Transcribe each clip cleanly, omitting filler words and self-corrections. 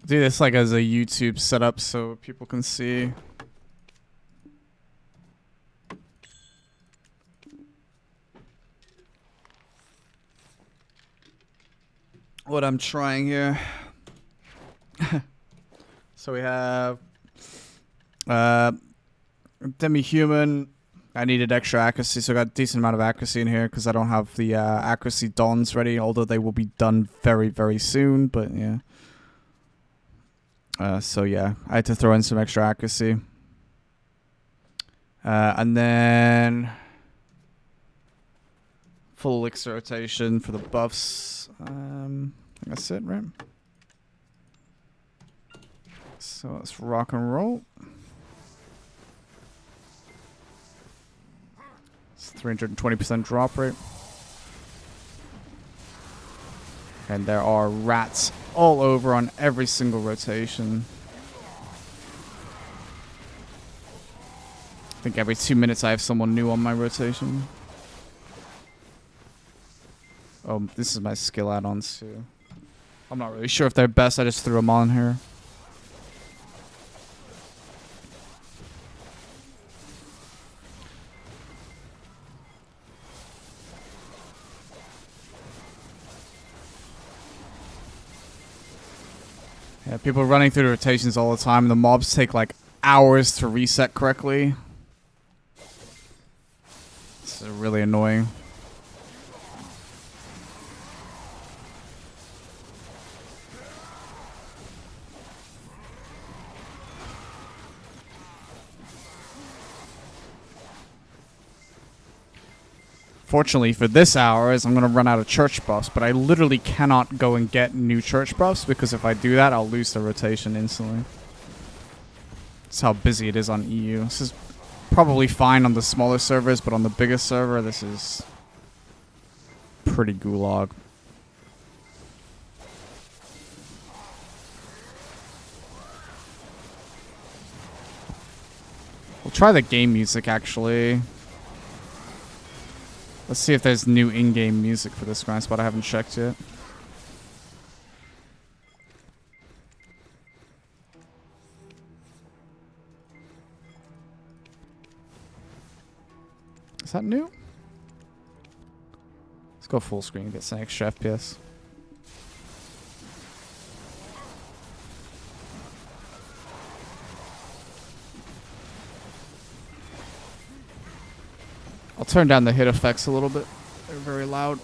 Do this like as a YouTube setup so people can see. What I'm trying here. So we have demi-human. I needed extra accuracy, so I got a decent amount of accuracy in here because I don't have the accuracy dons ready, although they will be done very, very soon, but yeah. So yeah, I had to throw in some extra accuracy. And then full elixir rotation for the buffs. I think that's it, right? So let's rock and roll. It's 320% drop rate. And there are rats all over on every single rotation. I think every 2 minutes I have someone new on my rotation. Oh, this is my skill add-ons too. I'm not really sure if they're best. I just threw them on here. Yeah, people running through the rotations all the time. The mobs take like hours to reset correctly. This is really annoying. Fortunately for this hour is I'm going to run out of church buffs, but I literally cannot go and get new church buffs because if I do that, I'll lose the rotation instantly. That's how busy it is on EU. This is probably fine on the smaller servers, but on the biggest server, this is pretty gulag. We'll try the game music, actually. Let's see if there's new in-game music for this grind spot. I haven't checked yet. Is that new? Let's go full screen and get some extra FPS. I'll turn down the hit effects a little bit. They're very loud.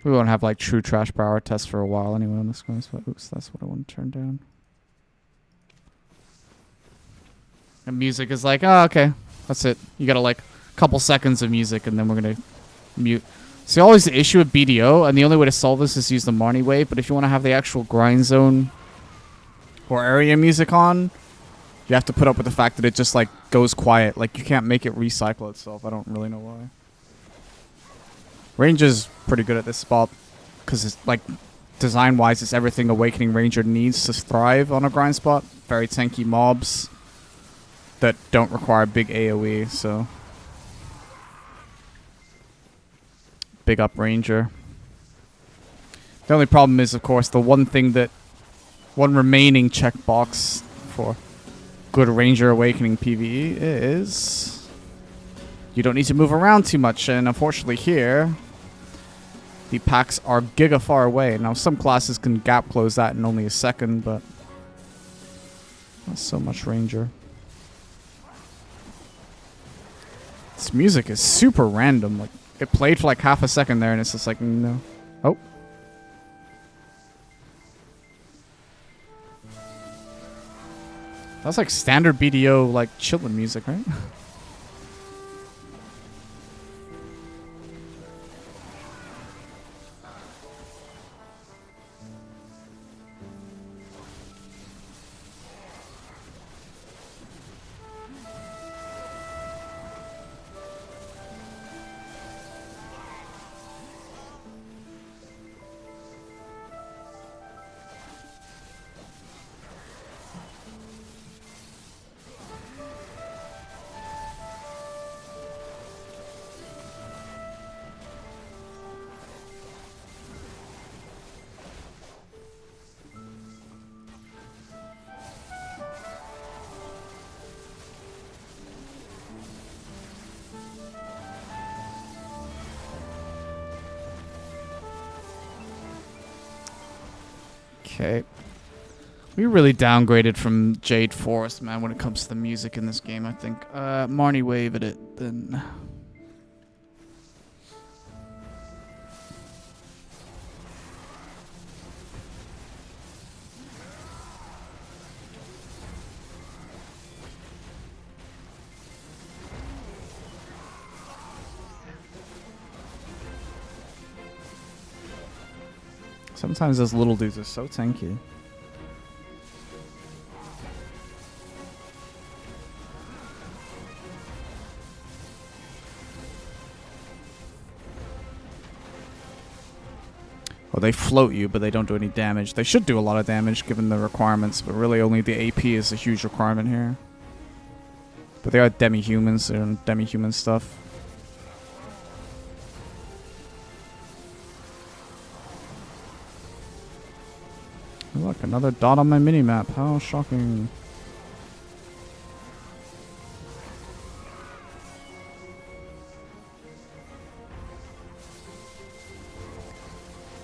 We won't have like true trash power tests for a while anyway on this grind spot. Oops, that's what I want to turn down. And music is like, oh, okay. That's it. You got like a couple seconds of music and then we're going to mute. See, always the issue with BDO, and the only way to solve this is use the Marnie wave, but if you want to have the actual grind zone or area music on, you have to put up with the fact that it just like goes quiet. Like you can't make it recycle itself. I don't really know why. Ranger's pretty good at this spot because it's like design-wise, it's everything Awakening Ranger needs to thrive on a grind spot. Very tanky mobs that don't require big AoE, so big up Ranger. The only problem is, of course, the one remaining checkbox for good Ranger Awakening PvE is you don't need to move around too much, and unfortunately here the packs are giga far away. Now some classes can gap close that in only a second, but not so much Ranger. This music is super random. Like it played for like half a second there and it's just like no. Oh. That's like standard BDO, like chillin' music, right? Okay. We really downgraded from Jade Forest, man, when it comes to the music in this game, I think. Marnie waved it, then... Sometimes those little dudes are so tanky. Oh, they float you, but they don't do any damage. They should do a lot of damage given the requirements, but really only the AP is a huge requirement here. But they are demi-humans, they're demi-human stuff. Look, another dot on my minimap. How shocking.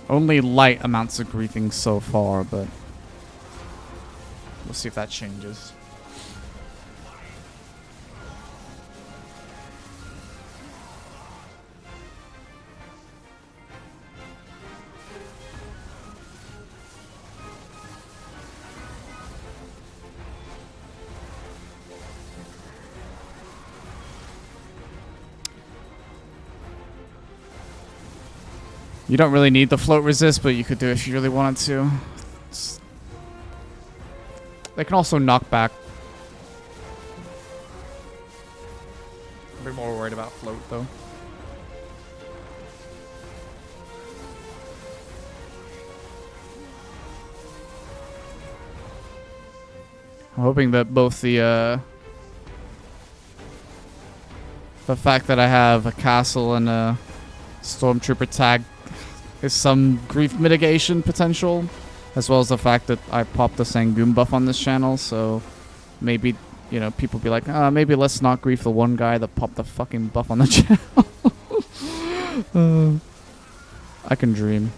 Only light amounts of griefing so far, but we'll see if that changes. You don't really need the float resist, but you could do it if you really wanted to. They can also knock back. I'm more worried about float, though. I'm hoping that both the fact that I have a castle and a stormtrooper tag is some grief mitigation potential, as well as the fact that I popped the Sangoon buff on this channel, so maybe, you know, people be like, maybe let's not grief the one guy that popped the fucking buff on the channel. I can dream.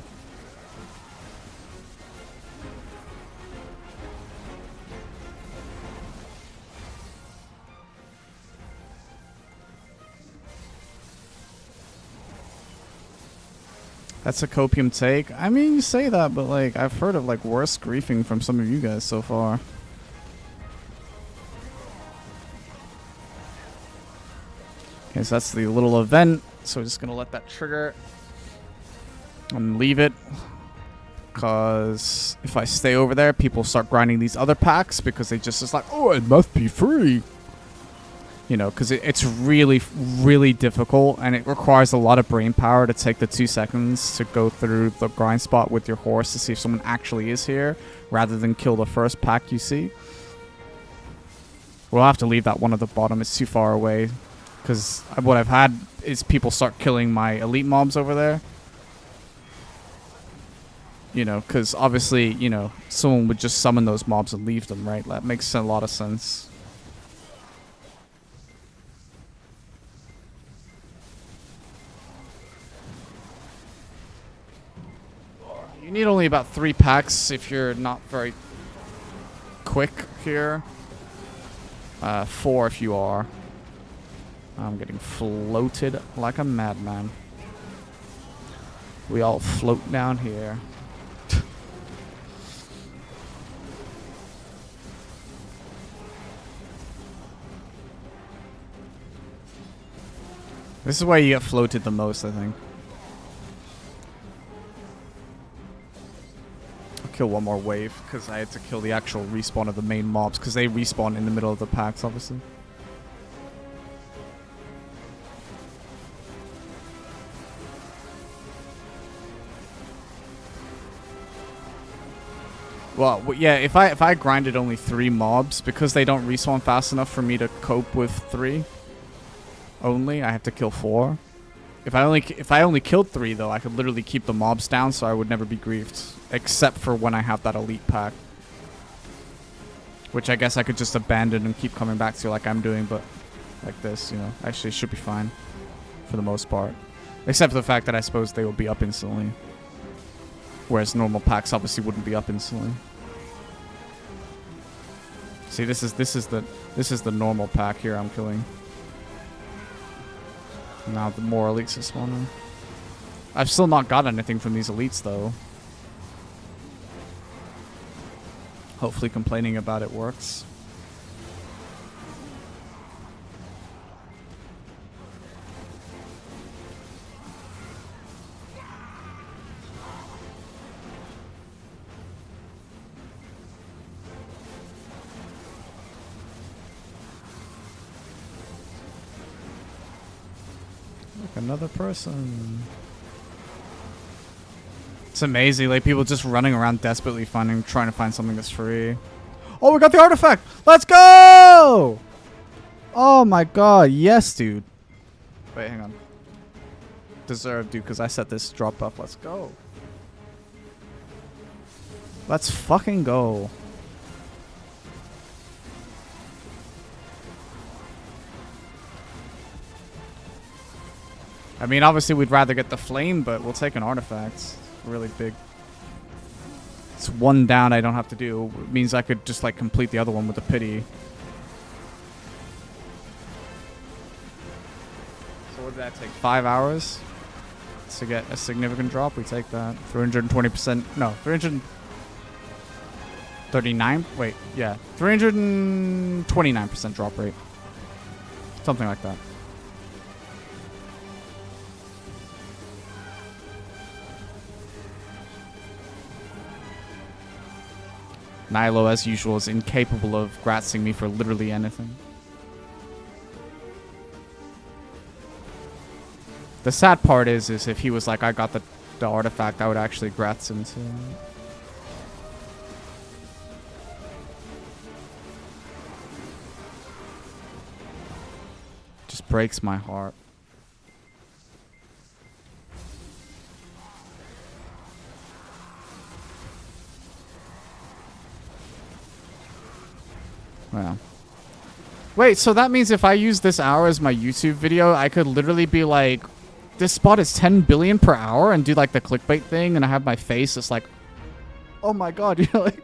That's a copium take. I mean, you say that, but like, I've heard of like worse griefing from some of you guys so far. Okay, so that's the little event. So we're just gonna let that trigger and leave it. Because if I stay over there, people start grinding these other packs because they just like, oh, it must be free. You know, because it's really, really difficult, and it requires a lot of brain power to take the 2 seconds to go through the grind spot with your horse to see if someone actually is here, rather than kill the first pack you see. We'll have to leave that one at the bottom. It's too far away, because what I've had is people start killing my elite mobs over there. You know, because obviously, you know, someone would just summon those mobs and leave them, right? That makes a lot of sense. You need only about 3 packs if you're not very quick here. 4 if you are. I'm getting floated like a madman. We all float down here. This is where you get floated the most, I think. Kill one more wave because I had to kill the actual respawn of the main mobs because they respawn in the middle of the packs, obviously. Well, yeah, if I grinded only 3 mobs, because they don't respawn fast enough for me to cope with 3 only, I have to kill 4. If I only killed 3 though, I could literally keep the mobs down so I would never be griefed. Except for when I have that elite pack. Which I guess I could just abandon and keep coming back to like I'm doing, but like this, you know, actually should be fine. For the most part. Except for the fact that I suppose they will be up instantly. Whereas normal packs obviously wouldn't be up instantly. See, this is the normal pack here I'm killing. Now the more elites are spawning. I've still not got anything from these elites though. Hopefully complaining about it works. Another person. It's amazing, like people just running around desperately trying to find something that's free. Oh, we got the artifact! Let's go! Oh my god, yes, dude. Wait, hang on. Deserved, dude, because I set this drop buff. Let's go. Let's fucking go. I mean, obviously we'd rather get the flame, but we'll take an artifact. It's really big. It's one down I don't have to do. It means I could just like complete the other one with a pity. So what did that take? 5 hours to get a significant drop? We take that. 320%. No, 339. Wait, yeah. 329% drop rate. Something like that. Nilo, as usual, is incapable of gratzing me for literally anything. The sad part is if he was like, I got the artifact, I would actually grats him too. Just breaks my heart. Yeah. Wait, so that means if I use this hour as my YouTube video, I could literally be like, this spot is 10 billion per hour and do like the clickbait thing and I have my face it's like, oh my god, you know, like,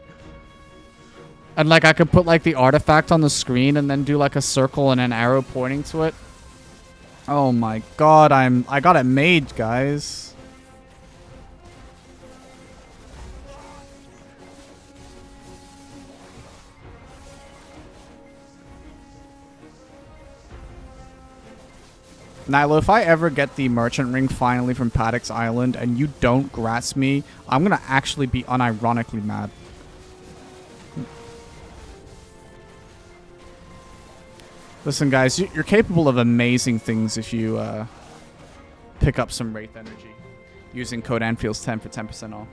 and like I could put like the artifact on the screen and then do like a circle and an arrow pointing to it. Oh my god, I got it made, guys. Nilo, if I ever get the merchant ring finally from Paddock's Island and you don't grats me, I'm gonna actually be unironically mad. Listen, guys, you're capable of amazing things if you pick up some Wraith energy using code Anfield10 for 10% off.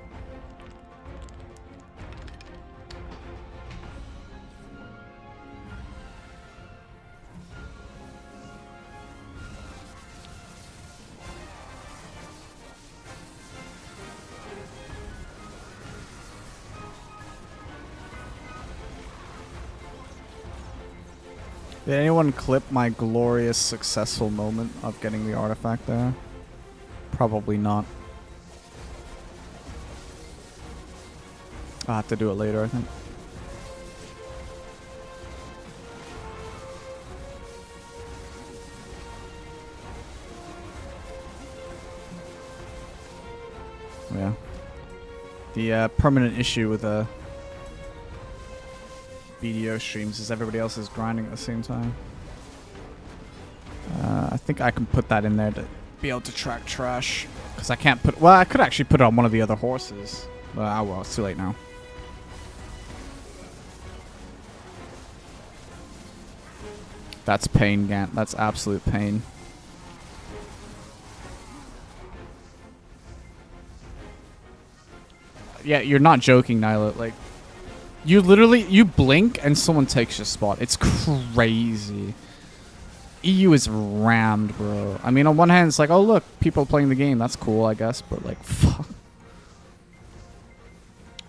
Did anyone clip my glorious successful moment of getting the artifact there? Probably not. I'll have to do it later, I think. Yeah. The permanent issue with BDO streams is everybody else is grinding at the same time. I think I can put that in there to be able to track trash. Because I can't put... Well, I could actually put it on one of the other horses. But, oh well, it's too late now. That's pain, Gant. That's absolute pain. Yeah, you're not joking, Nyla. Like... You literally, you blink and someone takes your spot. It's crazy. EU is rammed, bro. I mean, on one hand, it's like, oh, look, people playing the game. That's cool, I guess. But, like, fuck.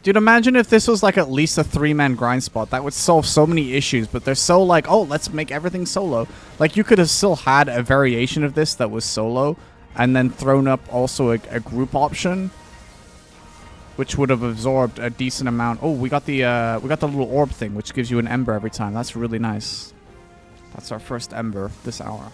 Dude, imagine if this was, like, at least a 3-man grind spot. That would solve so many issues. But they're so, like, oh, let's make everything solo. Like, you could have still had a variation of this that was solo. And then thrown up also a group option. which would have absorbed a decent amount. Oh, we got the little orb thing, which gives you an ember every time. That's really nice. That's our first ember this hour.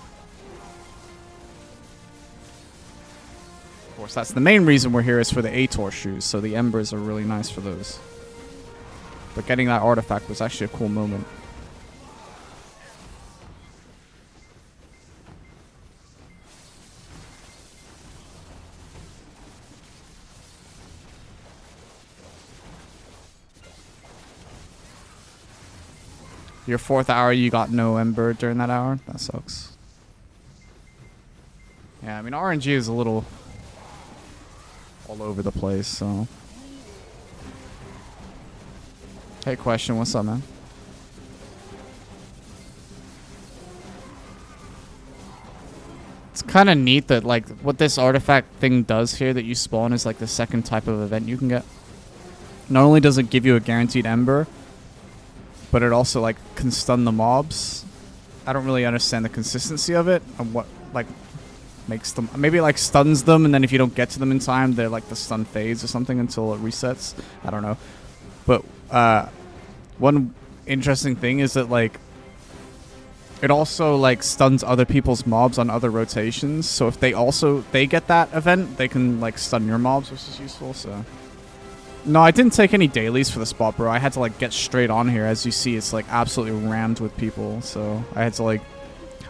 Of course, that's the main reason we're here, is for the Ator shoes, so the embers are really nice for those. But getting that artifact was actually a cool moment. Your 4th hour, you got no ember during that hour? That sucks. Yeah, I mean, RNG is a little all over the place, so. Hey, question, what's up, man? It's kind of neat that, like, what this artifact thing does here that you spawn is, like, the second type of event you can get. Not only does it give you a guaranteed ember, but it also, like, can stun the mobs. I don't really understand the consistency of it and what, like, makes them. Maybe it, like, stuns them, and then if you don't get to them in time, they're, like, the stun fades or something until it resets. I don't know. But one interesting thing is that, like, it also, like, stuns other people's mobs on other rotations. So if they get that event, they can, like, stun your mobs, which is useful, so. No, I didn't take any dailies for the spot, bro. I had to, like, get straight on here. As you see, it's, like, absolutely rammed with people. So I had to, like...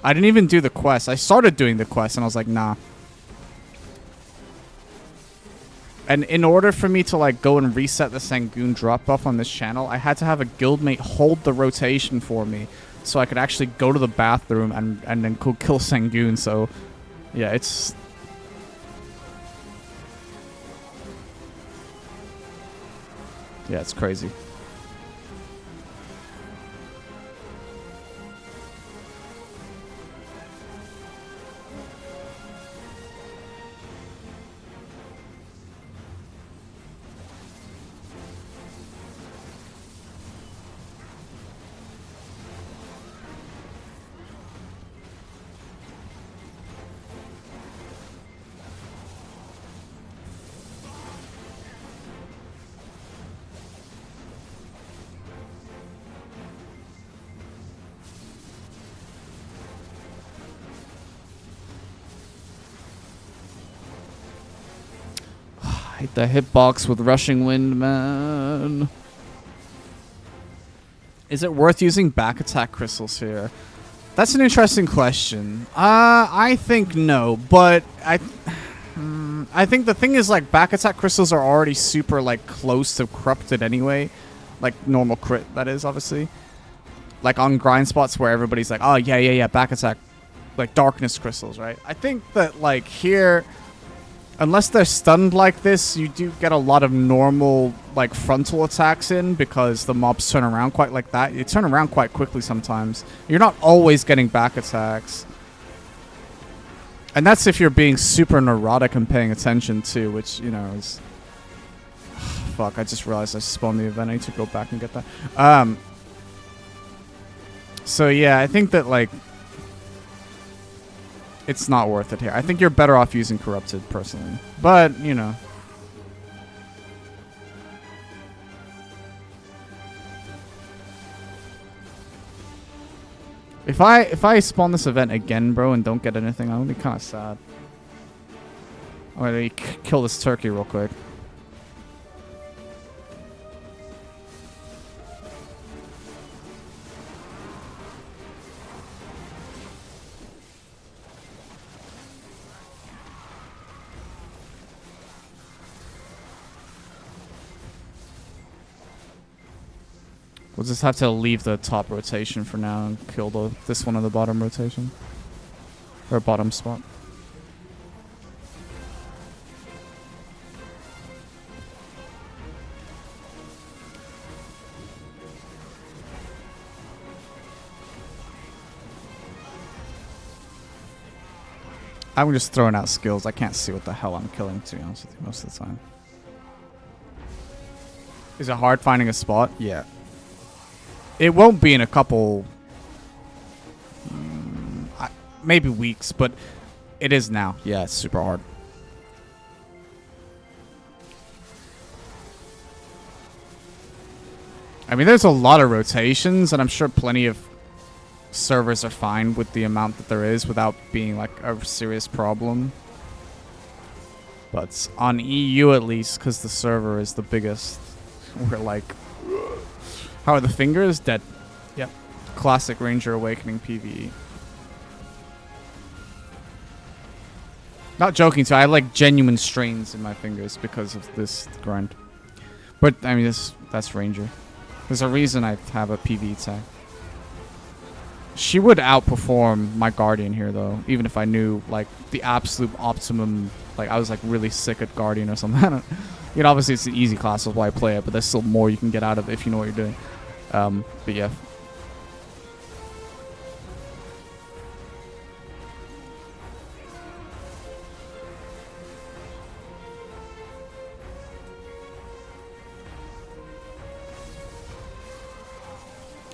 I didn't even do the quest. I started doing the quest, and I was like, nah. And in order for me to, like, go and reset the Sangoon drop buff on this channel, I had to have a guildmate hold the rotation for me so I could actually go to the bathroom and then go kill Sangoon. So, yeah, it's... Yeah, it's crazy. Hate the hitbox with rushing wind, man. Is it worth using back attack crystals here? That's an interesting question. I think no, but I think the thing is, like, back attack crystals are already super, like, close to corrupted anyway. Like, normal crit, that is, obviously. Like, on grind spots where everybody's like, oh, yeah, back attack. Like, darkness crystals, right? I think that, like, here... Unless they're stunned like this, you do get a lot of normal, like, frontal attacks in because the mobs turn around quite like that. You turn around quite quickly sometimes. You're not always getting back attacks. And that's if you're being super neurotic and paying attention too, which, you know, is... Fuck, I just realized I spawned the event. I need to go back and get that. So, yeah, I think that, like... It's not worth it here. I think you're better off using Corrupted, personally. But, you know. If I spawn this event again, bro, and don't get anything, I'm gonna be kind of sad. I'm gonna kill this turkey real quick. We'll just have to leave the top rotation for now and kill this one on the bottom rotation. Or bottom spot. I'm just throwing out skills. I can't see what the hell I'm killing, to be honest with you, most of the time. Is it hard finding a spot? Yeah. It won't be in a couple... maybe weeks, but it is now. Yeah, it's super hard. I mean, there's a lot of rotations, and I'm sure plenty of servers are fine with the amount that there is without being like a serious problem. But on EU at least, because the server is the biggest, we're like, how are the fingers? Dead. Yep. Classic Ranger Awakening PvE. Not joking, so I have like genuine strains in my fingers because of this grind. But I mean, that's Ranger. There's a reason I have a PvE tag. She would outperform my Guardian here though, even if I knew like the absolute optimum. Like I was like really sick at Guardian or something. You know, obviously it's an easy class, that's why I play it, but there's still more you can get out of it if you know what you're doing. But yeah.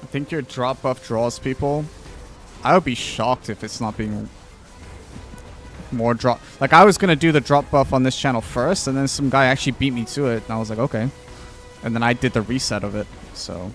I think your drop buff draws people. I would be shocked if it's not being more drop. Like I was gonna do the drop buff on this channel first, and then some guy actually beat me to it, and I was like, okay. And then I did the reset of it, so.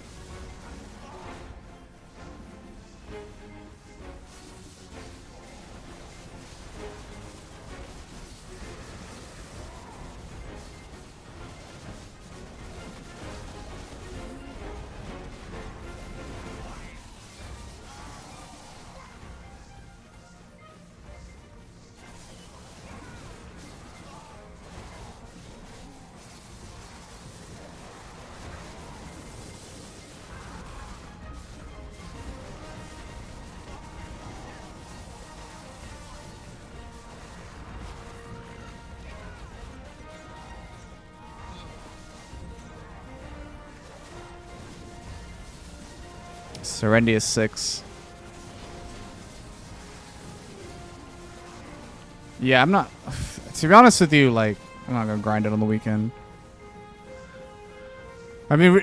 Serenity is 6. Yeah, I'm not. To be honest with you, like, I'm not gonna grind it on the weekend. I mean,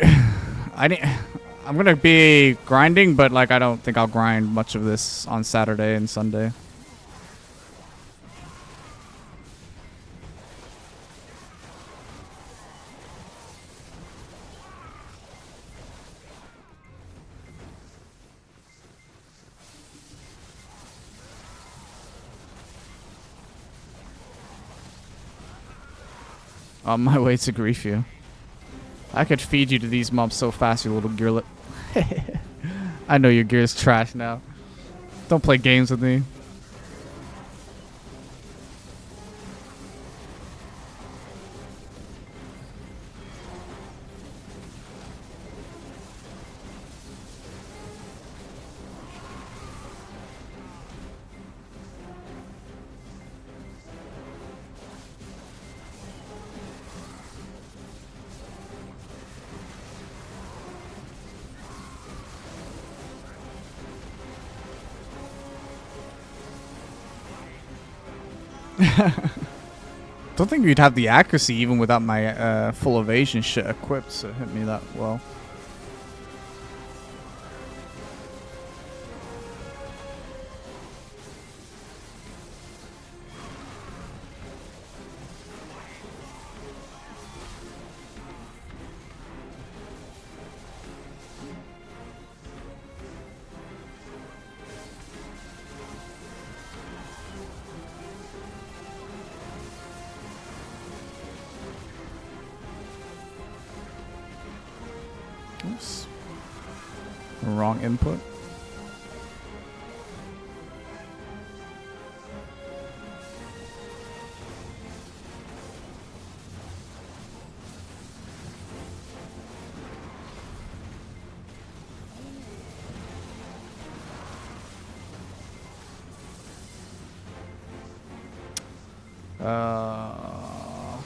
I'm gonna be grinding, but like, I don't think I'll grind much of this on Saturday and Sunday. On my way to grief you. I could feed you to these mobs so fast, you little gearlet. I know your gear's trash now. Don't play games with me. Don't think you'd have the accuracy even without my full evasion shit equipped to hit me that well. Oops. Wrong input.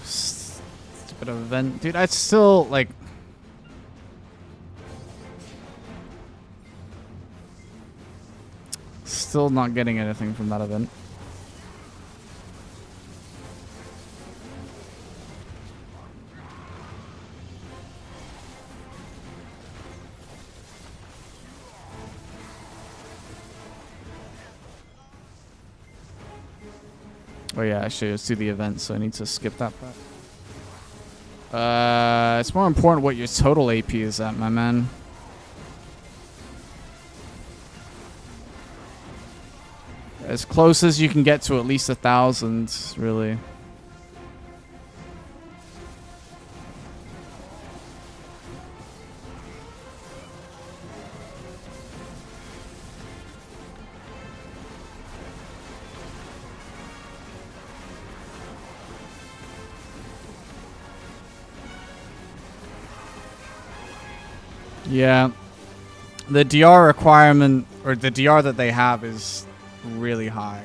Stupid event. Dude, I'd still, like... Still not getting anything from that event. Oh yeah, actually, let's do the event, so I need to skip that part. It's more important what your total AP is at, my man. As close as you can get to at least 1,000, really. Yeah. The DR requirement, or the DR that they have, is really high.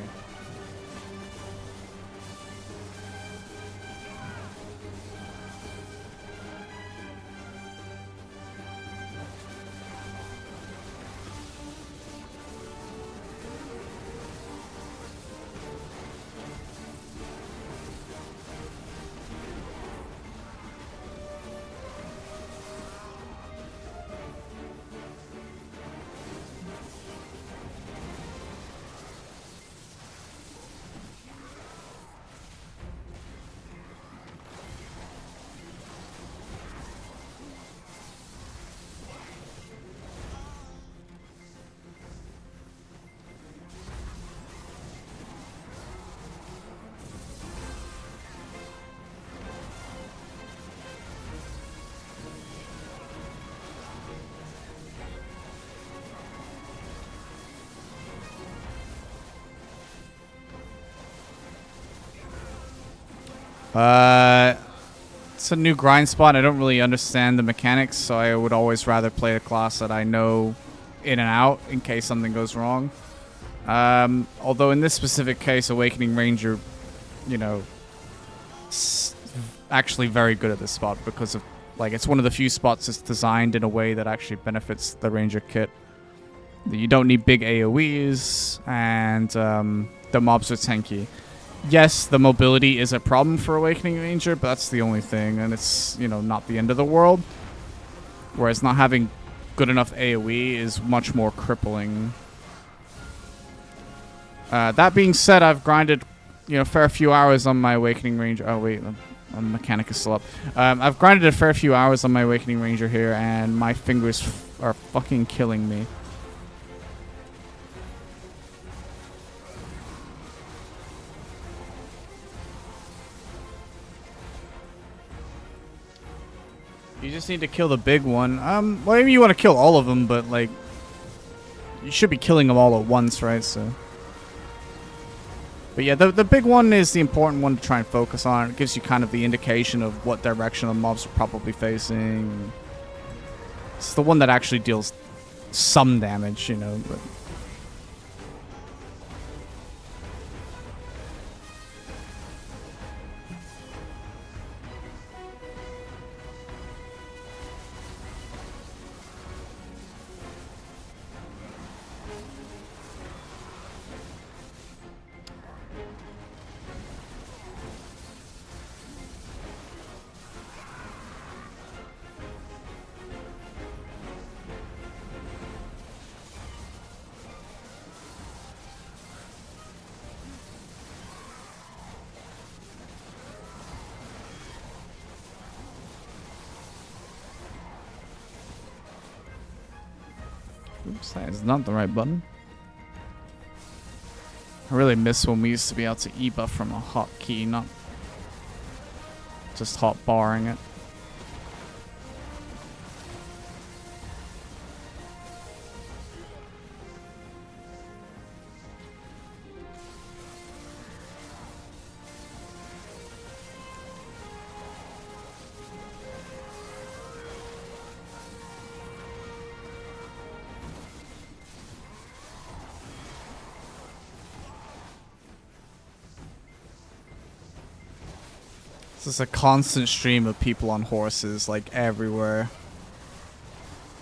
It's a new grind spot. I don't really understand the mechanics, so I would always rather play a class that I know in and out in case something goes wrong. Although in this specific case, Awakening Ranger, you know, actually very good at this spot because of, like, it's one of the few spots that's designed in a way that actually benefits the Ranger kit. You don't need big AoEs, and the mobs are tanky. Yes, the mobility is a problem for Awakening Ranger, but that's the only thing, and it's, you know, not the end of the world. Whereas not having good enough AoE is much more crippling. That being said, I've grinded, you know, a fair few hours on my Awakening Ranger. Oh, wait, the mechanic is still up. I've grinded a fair few hours on my Awakening Ranger here, and my fingers are fucking killing me. You just need to kill the big one. Well, maybe you want to kill all of them, but, like, you should be killing them all at once, right? So, but yeah, the big one is the important one to try and focus on. It gives you kind of the indication of what direction the mobs are probably facing. It's the one that actually deals some damage, you know, but... Oops, that is not the right button. I really miss when we used to be able to E-buff from a hotkey, not just hot barring it. This is a constant stream of people on horses, like, everywhere.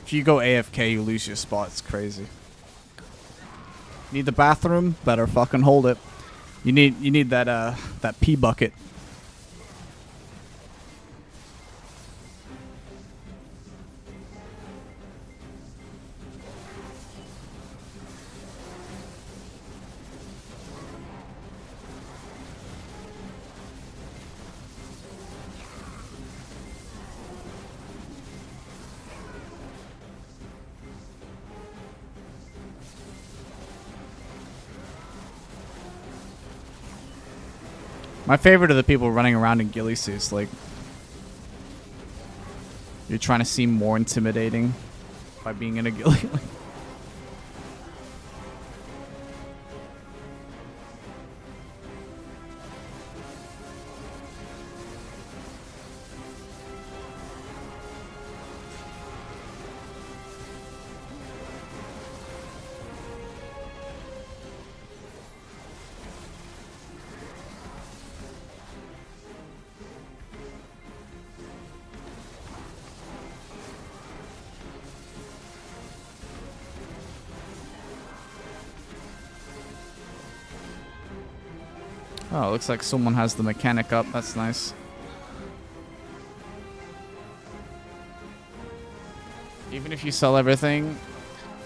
If you go AFK, you lose your spot. It's crazy. Need the bathroom? Better fucking hold it. You need that pee bucket. My favorite are the people running around in ghillie suits. Like, you're trying to seem more intimidating by being in a ghillie. Oh, it looks like someone has the mechanic up. That's nice. Even if you sell everything,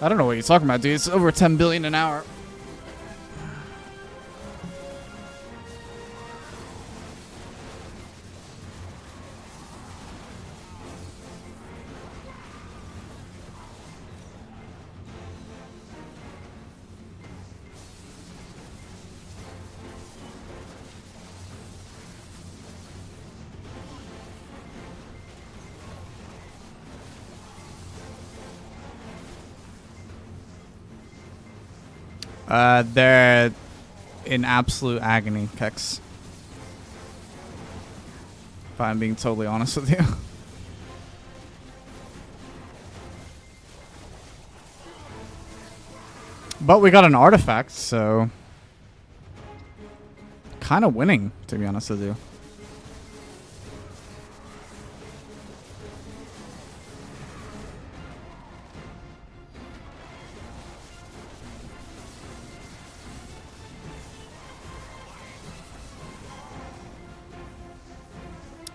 I don't know what you're talking about, dude. It's over 10 billion an hour. They're in absolute agony, Kex. If I'm being totally honest with you. But we got an artifact, so... kind of winning, to be honest with you.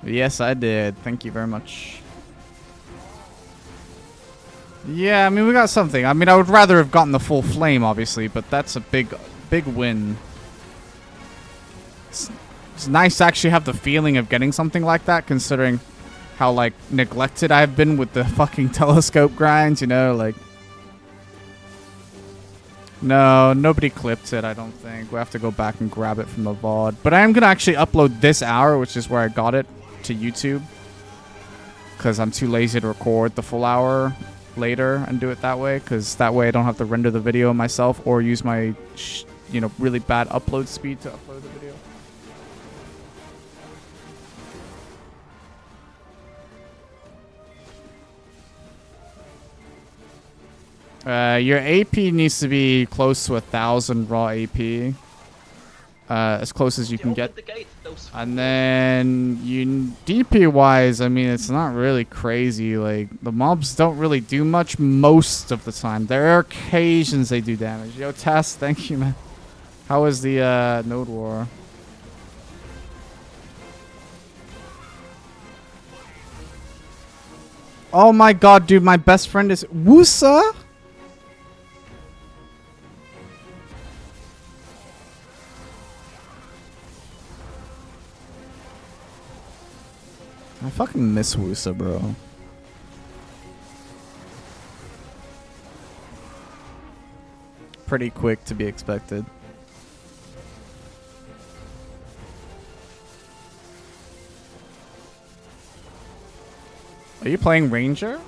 Yes, I did. Thank you very much. Yeah, I mean, we got something. I mean, I would rather have gotten the full flame, obviously, but that's a big win. It's nice to actually have the feeling of getting something like that, considering how, like, neglected I've been with the fucking telescope grinds, you know, like... No, nobody clipped it, I don't think. We have to go back and grab it from the VOD. But I am going to actually upload this hour, which is where I got it, to YouTube. Because I'm too lazy to record the full hour later and do it that way. Because that way I don't have to render the video myself or use my, you know, really bad upload speed to upload the video. Your AP needs to be close to 1,000 raw AP. As close as you can get. And then you DP wise, I mean, it's not really crazy. Like, the mobs don't really do much most of the time. There are occasions they do damage. Yo, Tess, thank you, man. How was the Node War? Oh my god, dude, my best friend is Wusa? I fucking miss Wusa, bro. Pretty quick to be expected. Are you playing Ranger?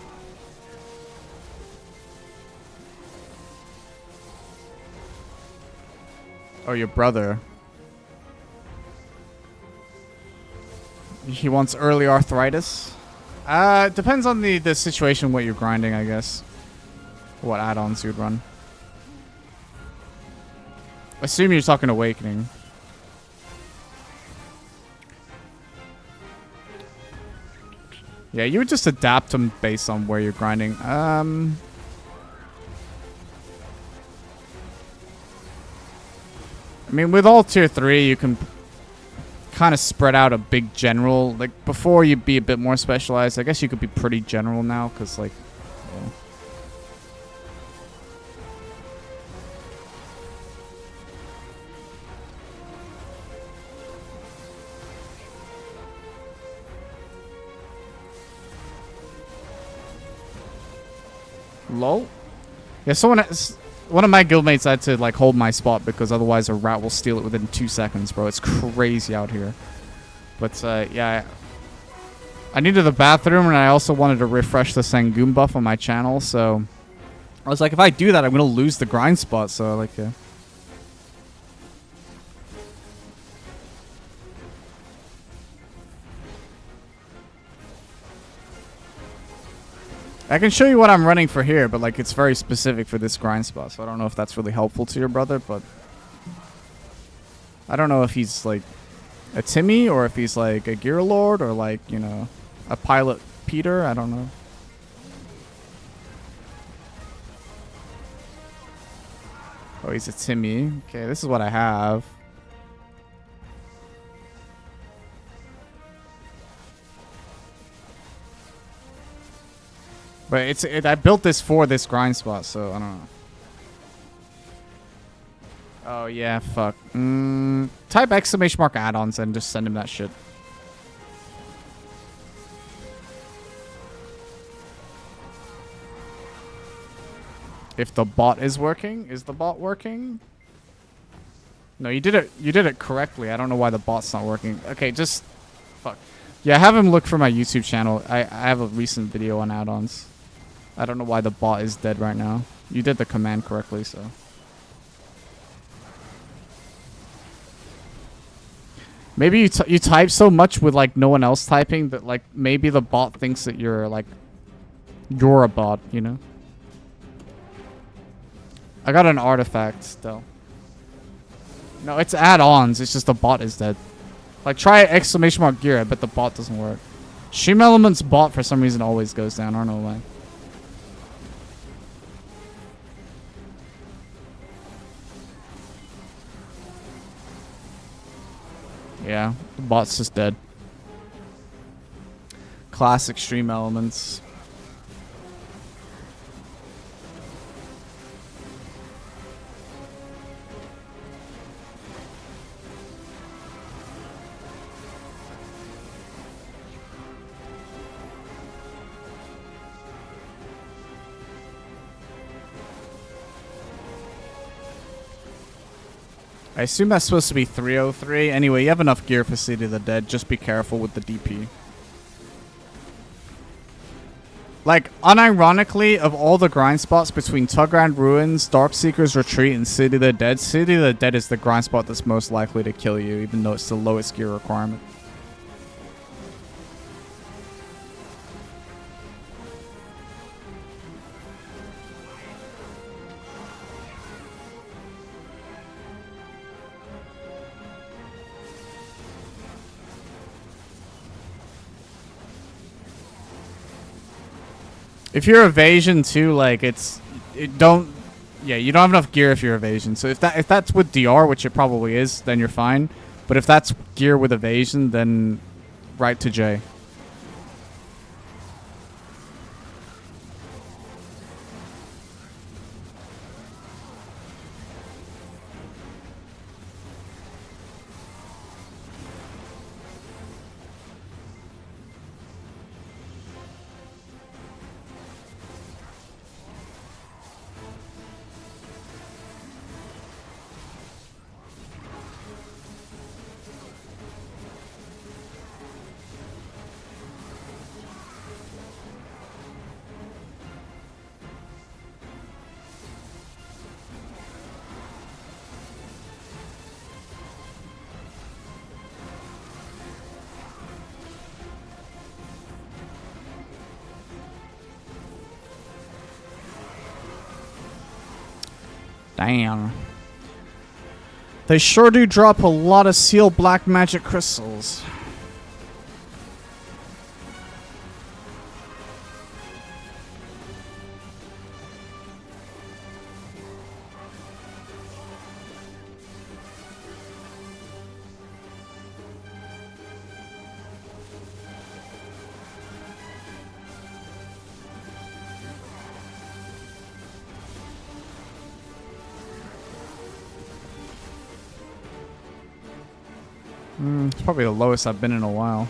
Oh, your brother. He wants early arthritis. Depends on the situation, what you're grinding, I guess. What add-ons you'd run. Assume you're talking Awakening. Yeah, you would just adapt them based on where you're grinding. I mean, with all tier 3, you can kind of spread out a big general. Like, before you'd be a bit more specialized. I guess you could be pretty general now, because, like... Yeah. LOL? Yeah, someone has... one of my guildmates had to like hold my spot because otherwise a rat will steal it within 2 seconds, bro. It's crazy out here. But yeah, I needed the bathroom and I also wanted to refresh the Sangoon buff on my channel, so I was like, if I do that, I'm gonna lose the grind spot. So like, I can show you what I'm running for here, but like it's very specific for this grind spot, so I don't know if that's really helpful to your brother, but I don't know if he's like a Timmy or if he's like a Gear Lord or like, you know, a Pilot Peter. I don't know. Oh, he's a Timmy. Okay, this is what I have. But I built this for this grind spot, so I don't know. Oh yeah, fuck. Type exclamation mark add-ons and just send him that shit. If the bot is working, is the bot working? No, you did it correctly. I don't know why the bot's not working. Okay, just fuck. Yeah, have him look for my YouTube channel. I have a recent video on add-ons. I don't know why the bot is dead right now. You did the command correctly, so. Maybe you type so much with like no one else typing that like maybe the bot thinks that you're a bot, you know? I got an artifact still. No, it's add-ons. It's just the bot is dead. Like try exclamation mark gear, but the bot doesn't work. Stream Elements bot for some reason always goes down. I don't know why. Yeah, the bot's just dead. Classic Stream Elements. I assume that's supposed to be 303. Anyway, you have enough gear for City of the Dead. Just be careful with the DP. Like, unironically, of all the grind spots between Tugground Ruins, Darkseeker's Retreat, and City of the Dead is the grind spot that's most likely to kill you, even though it's the lowest gear requirement. If you're evasion too, like you don't have enough gear if you're evasion. So if that's with DR, which it probably is, then you're fine. But if that's gear with evasion, then right to J. Damn. They sure do drop a lot of seal black magic crystals. It's probably the lowest I've been in a while.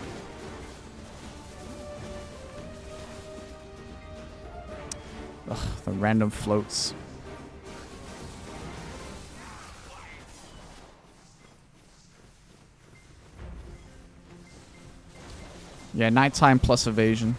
Ugh, the random floats. Yeah, nighttime plus evasion.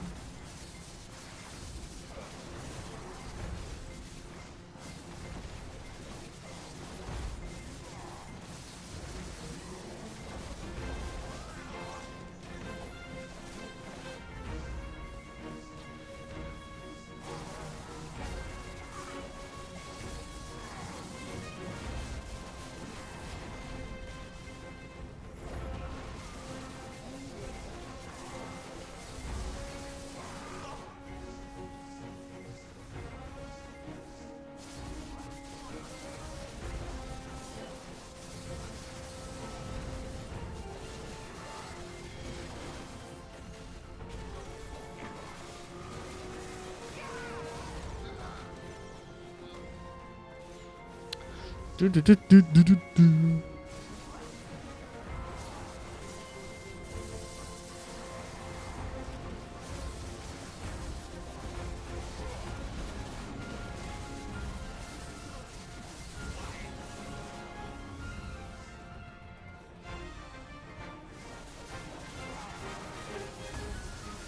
Do, do, do, do, do, do, do.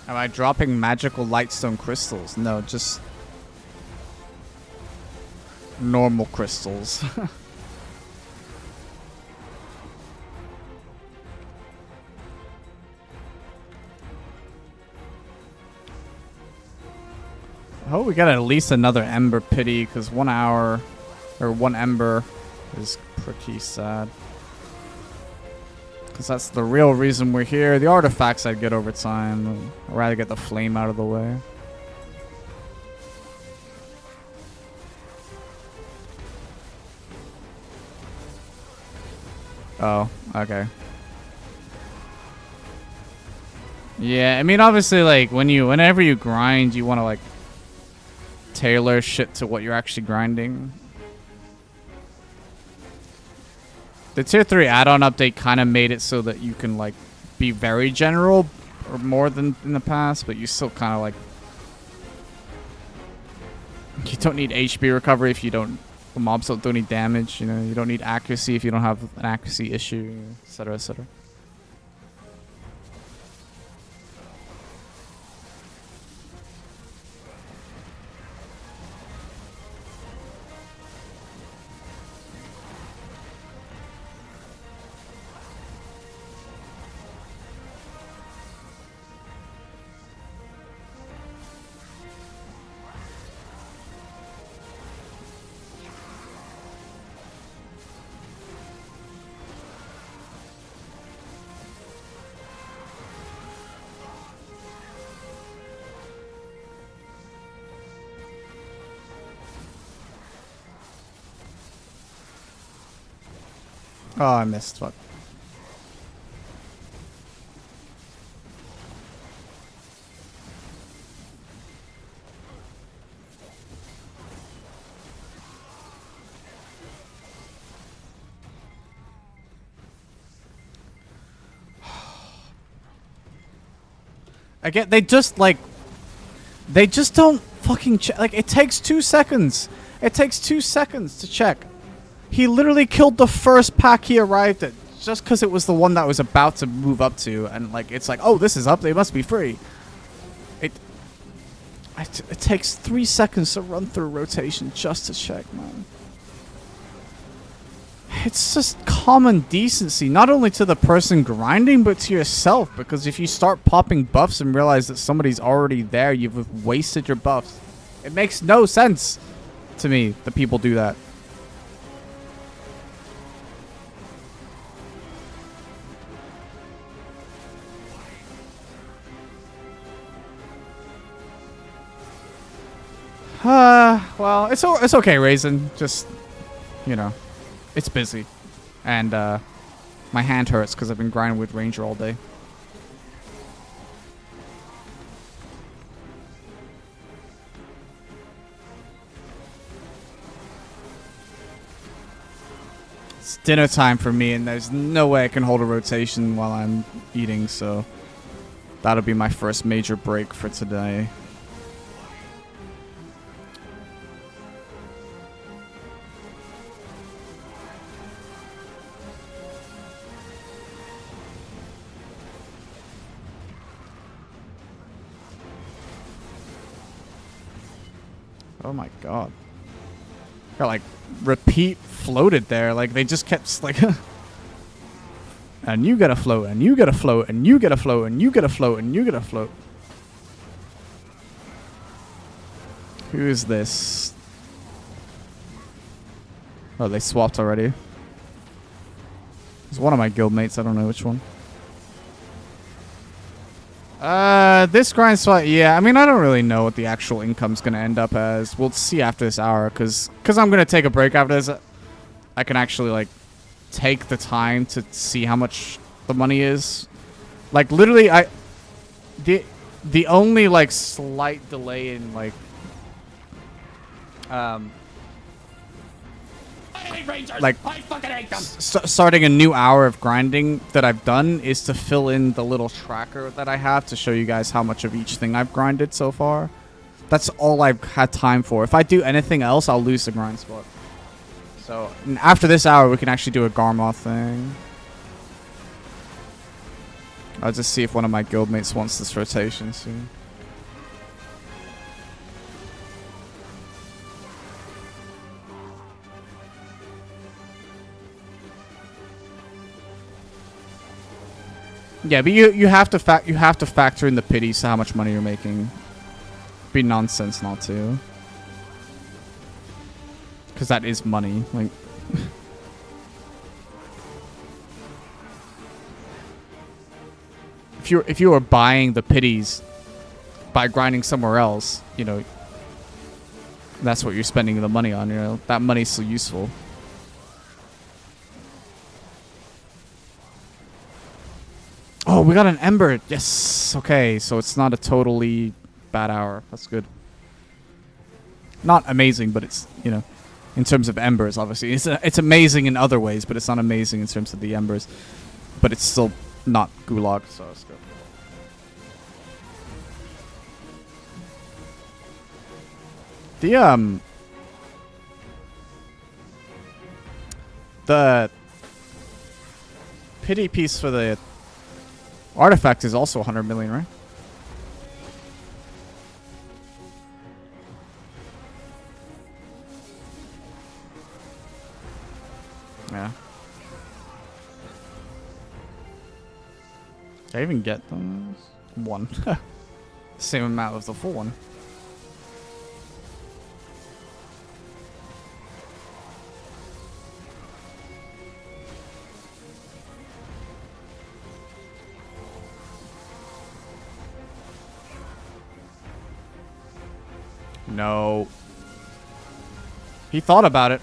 Am I dropping magical lightstone crystals? No, just normal crystals. I hope we get at least another Ember Pity, because 1 hour, or 1 Ember, is pretty sad. Because that's the real reason we're here. The artifacts I'd get over time. I'd rather get the flame out of the way. Oh, okay. Yeah, I mean, obviously, like, whenever you grind, you want to, like, tailor shit to what you're actually grinding. The tier 3 add-on update kind of made it so that you can, like, be very general, or more than in the past, but you still kind of, like, you don't need HP recovery if you don't, the mobs don't do any damage, you know, you don't need accuracy if you don't have an accuracy issue, etc., etc. Oh, I missed. Fuck. Again, they just don't fucking check. Like, it takes 2 seconds. It takes 2 seconds to check. He literally killed the first pack he arrived at just because it was the one that was about to move up to, and like it's like, oh, this is up, they must be free. It takes 3 seconds to run through rotation just to check, man. It's just common decency, not only to the person grinding, but to yourself, because if you start popping buffs and realize that somebody's already there, you've wasted your buffs. It makes no sense to me that people do that. Well, it's okay, Raisin. Just, you know, it's busy. And, my hand hurts because I've been grinding with Ranger all day. It's dinner time for me, and there's no way I can hold a rotation while I'm eating, so that'll be my first major break for today. Oh my god. Got like repeat floated there. Like they just kept like and you gotta float, and you gotta float, and you gotta float, and you gotta float, and you gotta float. Who is this? Oh, they swapped already. It's one of my guildmates. I don't know which one. This grind spot, yeah. I mean, I don't really know what the actual income's gonna end up as. We'll see after this hour, cause I'm gonna take a break after this. I can actually like take the time to see how much the money is. Like literally, the only like slight delay in like like starting a new hour of grinding that I've done is to fill in the little tracker that I have to show you guys how much of each thing I've grinded so far. That's all I've had time for. If I do anything else, I'll lose the grind spot. So after this hour, we can actually do a Garmoth thing. I'll just see if one of my guildmates wants this rotation soon. Yeah, but you have to factor in the pities to how much money you're making. It'd be nonsense not to. Because that is money. Like if you were buying the pities by grinding somewhere else, you know, that's what you're spending the money on, you know. That money's still useful. Oh, we got an Ember. Yes. Okay, so it's not a totally bad hour. That's good. Not amazing, but it's, you know, in terms of Embers, obviously. It's amazing in other ways, but it's not amazing in terms of the Embers. But it's still not Gulag, so it's good. The pity piece for the artifact is also 100 million, right? Yeah. Did I even get those? One. Same amount as the full one. No. He thought about it.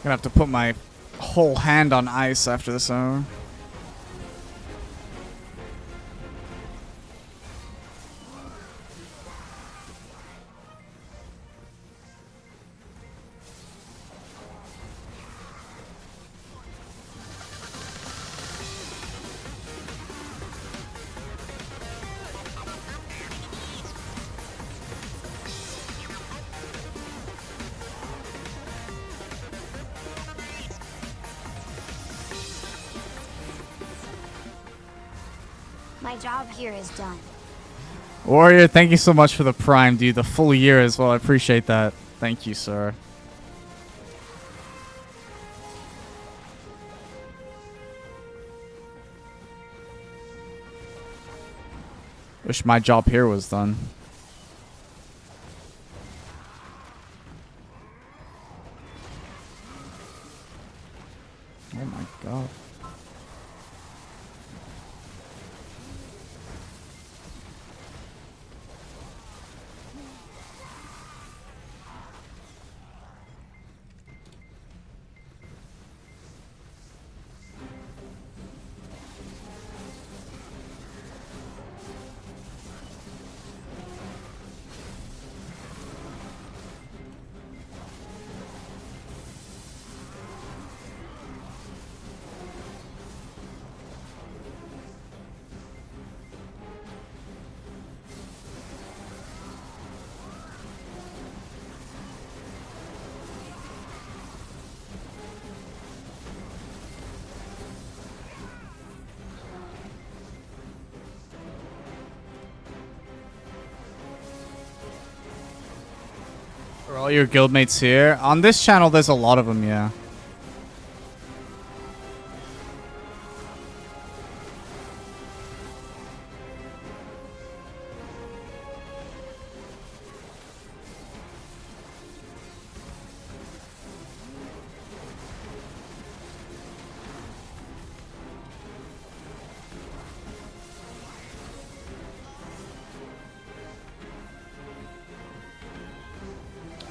Gonna have to put my whole hand on ice after this hour. My job here is done. Warrior, thank you so much for the prime, dude. The full year as well. I appreciate that. Thank you, sir. Wish my job here was done. Oh my god. Are all your guildmates here? On this channel, there's a lot of them, yeah.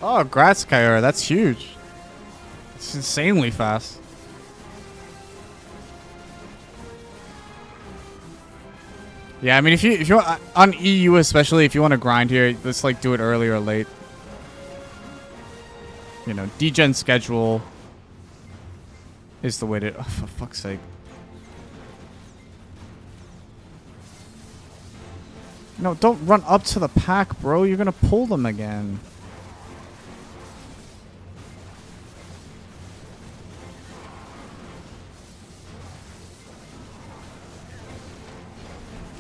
Oh, Gratskyer, that's huge. It's insanely fast. Yeah, I mean, if you on EU especially, if you want to grind here, let's like do it early or late. You know, degen schedule is the way to. Oh, for fuck's sake. No, don't run up to the pack, bro. You're gonna pull them again.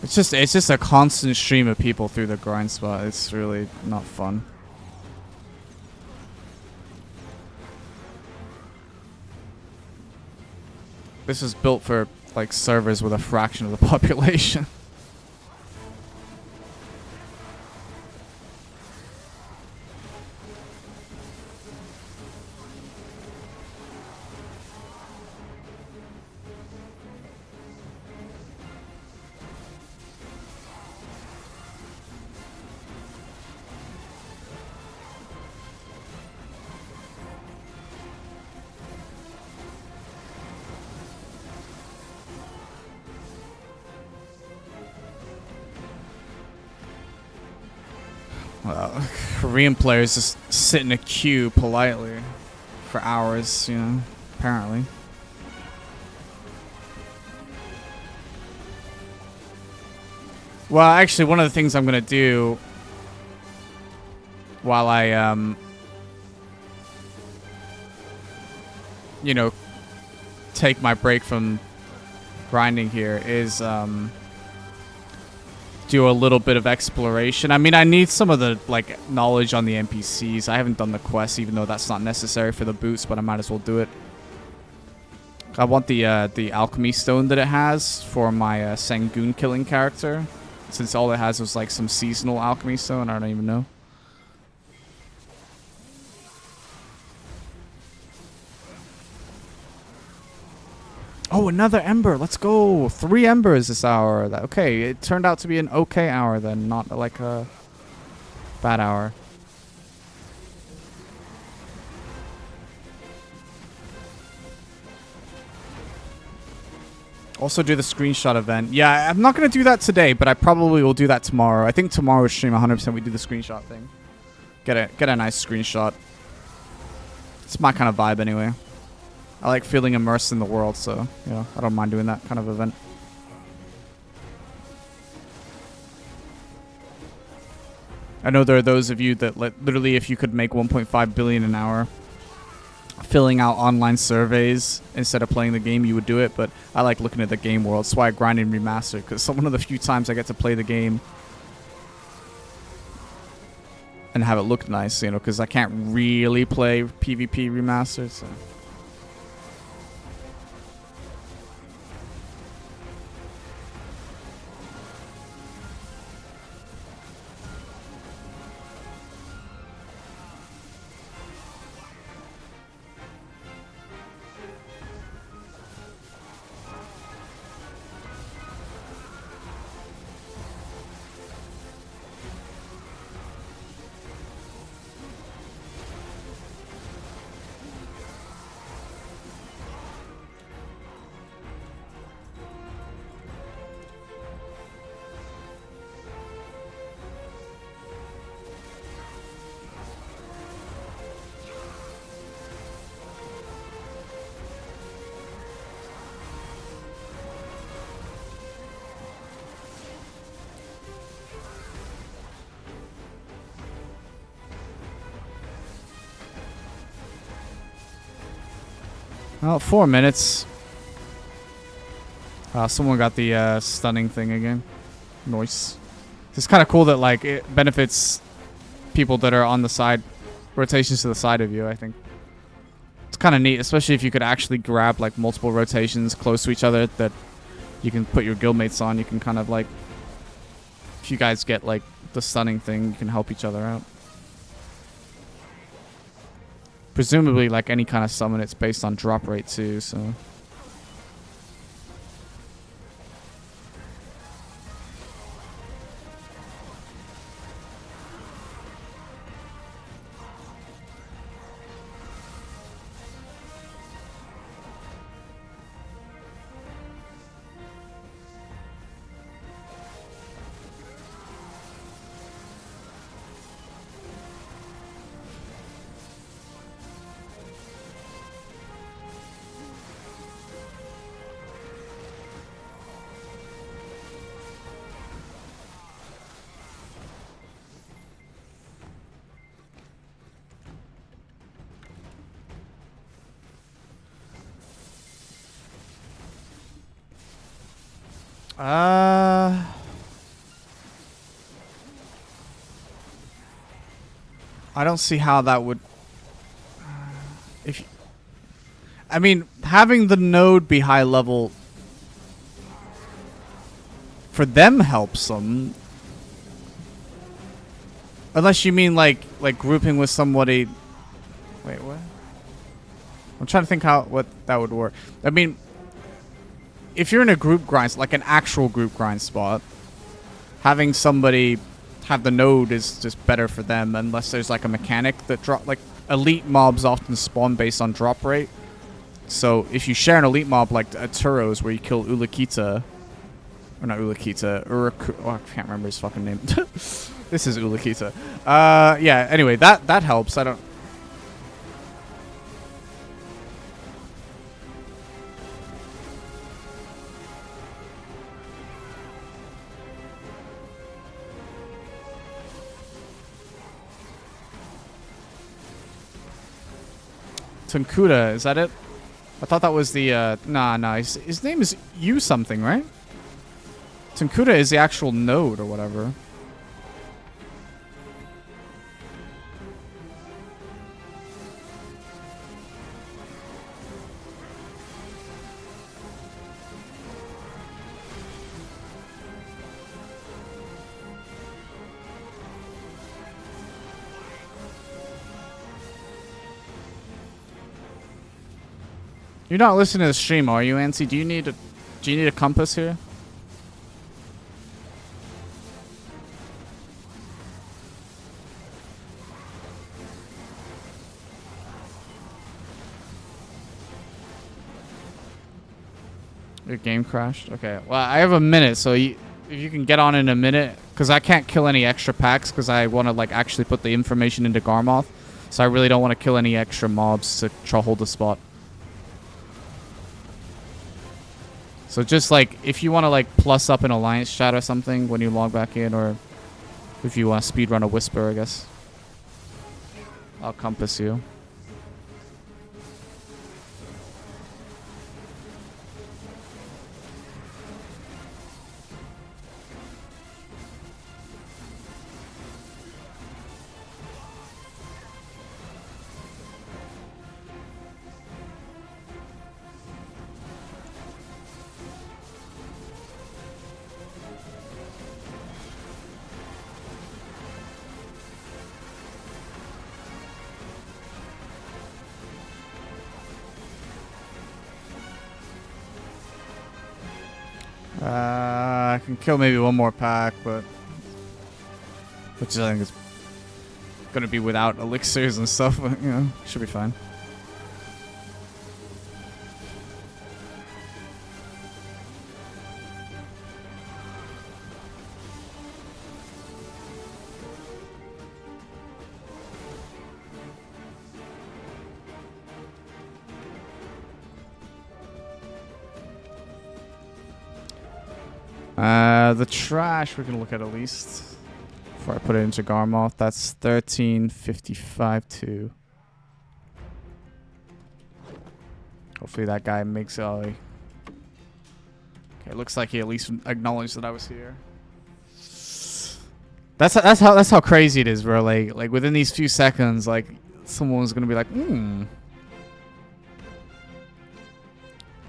It's just a constant stream of people through the grind spot. It's really not fun. This is built for like servers with a fraction of the population. Korean players just sit in a queue politely for hours, you know, apparently. Well, actually, one of the things I'm going to do while I, you know, take my break from grinding here is, do a little bit of exploration. I mean, I need some of the like knowledge on the NPCs. I haven't done the quest, even though that's not necessary for the boots, but I might as well do it. I want the alchemy stone that it has for my Sangoon killing character, since all it has was like some seasonal alchemy stone. I don't even know. Oh, another ember. Let's go. 3 embers this hour. Okay, it turned out to be an okay hour then, not like a bad hour. Also do the screenshot event. Yeah, I'm not going to do that today, but I probably will do that tomorrow. I think tomorrow's stream 100% we do the screenshot thing. Get a nice screenshot. It's my kind of vibe anyway. I like feeling immersed in the world, so, you know, I don't mind doing that kind of event. I know there are those of you that literally, if you could make 1.5 billion an hour filling out online surveys instead of playing the game, you would do it, but I like looking at the game world. That's why I grind and remaster, because one of the few times I get to play the game and have it look nice, you know, because I can't really play PvP remastered, so... Well, 4 minutes. Someone got the stunning thing again. Nice. It's kind of cool that like it benefits people that are on the side, rotations to the side of you. I think it's kind of neat, especially if you could actually grab like multiple rotations close to each other that you can put your guildmates on. You can kind of like, if you guys get like the stunning thing, you can help each other out. Presumably, like any kind of summon, it's based on drop rate too, so. I don't see how that would. I mean, having the node be high level for them helps them. Unless you mean like grouping with somebody. Wait, what? I'm trying to think what that would work. I mean, if you're in a group grind, like an actual group grind spot, having somebody have the node is just better for them, unless there's like a mechanic that drop. Like elite mobs often spawn based on drop rate. So if you share an elite mob like a Turos where you kill Ulakita, or not Ulakita, oh, I can't remember his fucking name. This is Ulakita. Yeah. Anyway, that helps. I don't. Tunkuda, is that it? I thought that was the, nah, his name is U something, right? Tunkuda is the actual node or whatever. You're not listening to the stream, are you, Ansi? Do you need a compass here? Your game crashed? Okay. Well, I have a minute, so if you can get on in a minute, because I can't kill any extra packs because I want to like actually put the information into Garmoth. So I really don't want to kill any extra mobs to try hold the spot. So just like, if you want to like plus up an alliance chat or something when you log back in, or if you want to speedrun a whisper, I guess. I'll compass you. I can kill maybe one more pack, but which I think is gonna be without elixirs and stuff, but you know, should be fine. The trash we're gonna look at least before I put it into Garmoth. That's 1355.2. Hopefully that guy makes it. Okay, looks like he at least acknowledged that I was here. That's how crazy it is, bro. Like within these few seconds, like someone's gonna be like,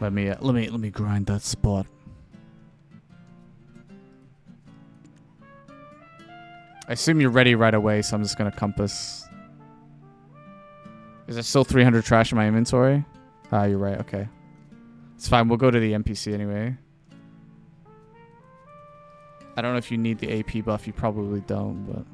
Let me grind that spot. I assume you're ready right away, so I'm just gonna compass. Is there still 300 trash in my inventory? Ah, you're right. Okay, it's fine. We'll go to the NPC anyway. I don't know if you need the AP buff. You probably don't, but.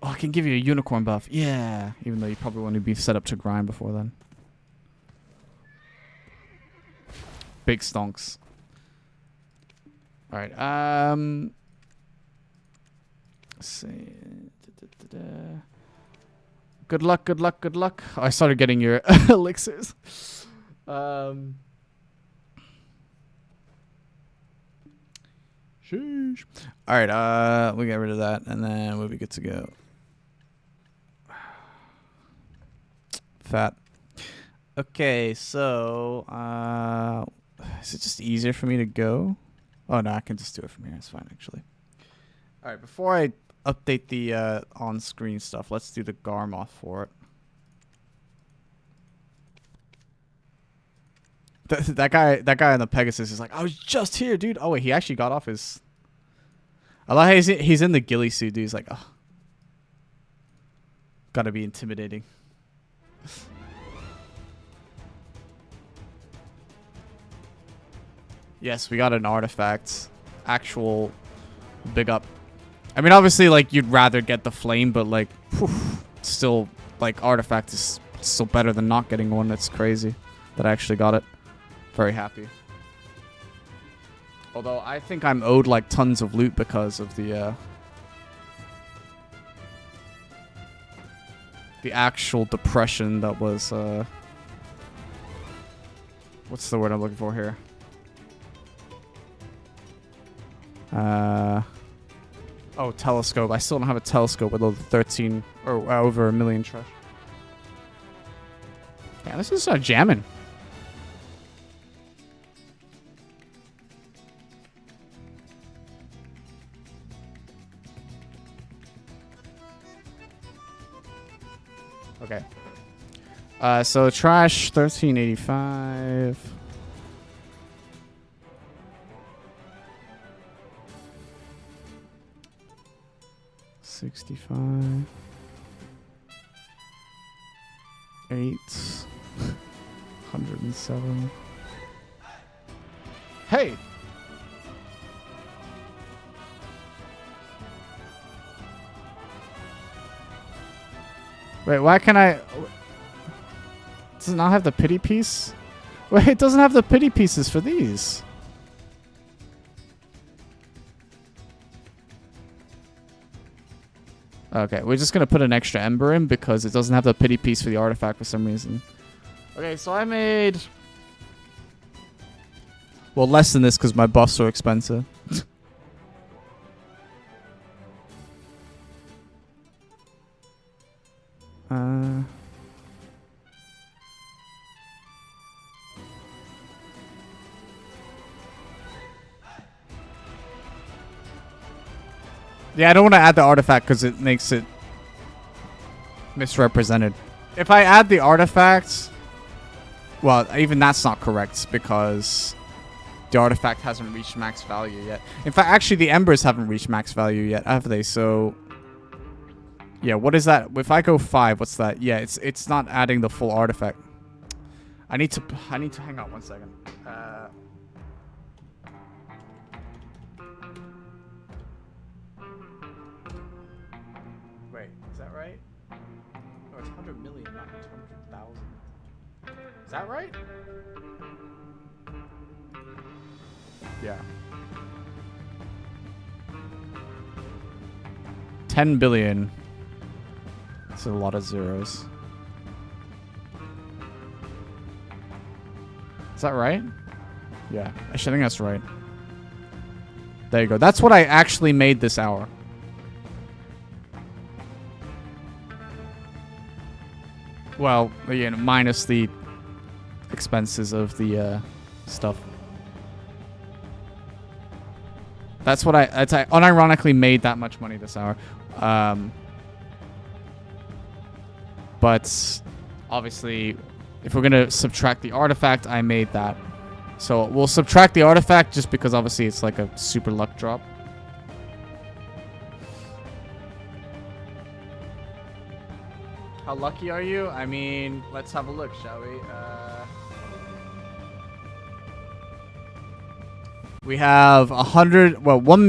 Oh, I can give you a unicorn buff. Yeah. Even though you probably want to be set up to grind before then. Big stonks. Alright, let's see. Good luck, good luck, good luck. Oh, I started getting your elixirs. Sheesh. Alright, we'll get rid of that, and then we'll be good to go. Fat. Okay, so, is it just easier for me to go? Oh, no, I can just do it from here. It's fine, actually. Alright, before I update the on-screen stuff, let's do the Garmoth for it. That guy on the Pegasus is like, I was just here, dude. Oh, wait, he actually got off his... I like how he's in the ghillie suit, dude. He's like, oh. Gotta be intimidating. Yes, we got an artifact. Actual big up. I mean, obviously, like, you'd rather get the flame, but, like, whew, still, like, artifact is still better than not getting one. That's crazy that I actually got it. Very happy. Although, I think I'm owed, like, tons of loot because of the actual depression that was, what's the word I'm looking for here? Oh, telescope. I still don't have a telescope with over 13 or over 1 million trash. Yeah, this is jamming. Okay. So trash 1385. $65. 8. 107. Hey! Wait, why can't I... Does it not have the pity piece? Wait, it doesn't have the pity pieces for these. Okay, we're just going to put an extra ember in because it doesn't have the pity piece for the artifact for some reason. Okay, so I made... Well, less than this because my buffs are expensive. Yeah, I don't want to add the artifact because it makes it misrepresented. If I add the artifacts, well, even that's not correct because the artifact hasn't reached max value yet. In fact, actually, the embers haven't reached max value yet, have they? So, yeah, what is that? If I go 5, what's that? Yeah, it's not adding the full artifact. I need to hang on 1 second. Wait, is that right? Oh, it's 100 million, not 200,000. Is that right? Yeah. 10 billion. That's a lot of zeros. Is that right? Yeah, I think that's right. There you go. That's what I actually made this hour. Well, you know, minus the expenses of the stuff. That's what I unironically made that much money this hour. But obviously, if we're gonna subtract the artifact, I made that. So we'll subtract the artifact just because obviously it's like a super luck drop. How lucky are you? I mean, let's have a look, shall we? We have 100, well, 1 million.